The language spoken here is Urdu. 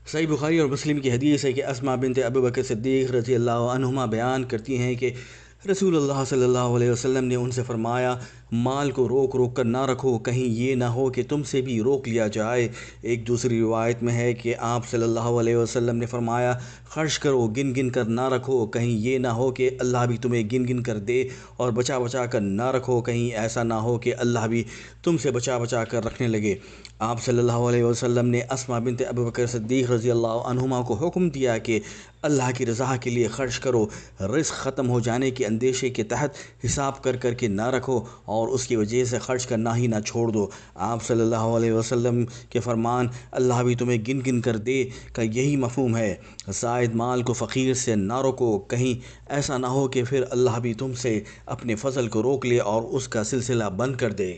صحیح بخاری اور مسلم کی حدیث ہے کہ اسماء بنت ابو بکر صدیق رضی اللہ عنہما بیان کرتی ہیں کہ رسول اللہ صلی اللہ علیہ وسلم نے ان سے فرمایا، مال کو روک روک کر نہ رکھو، کہیں یہ نہ ہو کہ تم سے بھی روک لیا جائے۔ ایک دوسری روایت میں ہے کہ آپ صلی اللہ علیہ وسلم نے فرمایا، خرچ کرو، گن گن کر نہ رکھو، کہیں یہ نہ ہو کہ اللہ بھی تمہیں گن گن کر دے، اور بچا بچا کر نہ رکھو، کہیں ایسا نہ ہو کہ اللہ بھی تم سے بچا بچا کر رکھنے لگے۔ آپ صلی اللہ علیہ وسلم نے اسماء بنت ابو بکر صدیق رضی اللہ عنہما کو حکم دیا کہ اللہ کی رضا کے لیے خرچ کرو، رزق ختم ہو جانے کے اندیشے کے تحت حساب کر کر کے نہ رکھو، اور اس کی وجہ سے خرچ کرنا ہی نہ چھوڑ دو۔ آپ صلی اللہ علیہ وسلم کے فرمان اللہ بھی تمہیں گن گن کر دے کا یہی مفہوم ہے۔ زائد مال کو فقیر سے نہ روکو، کہیں ایسا نہ ہو کہ پھر اللہ بھی تم سے اپنے فضل کو روک لے اور اس کا سلسلہ بند کر دے۔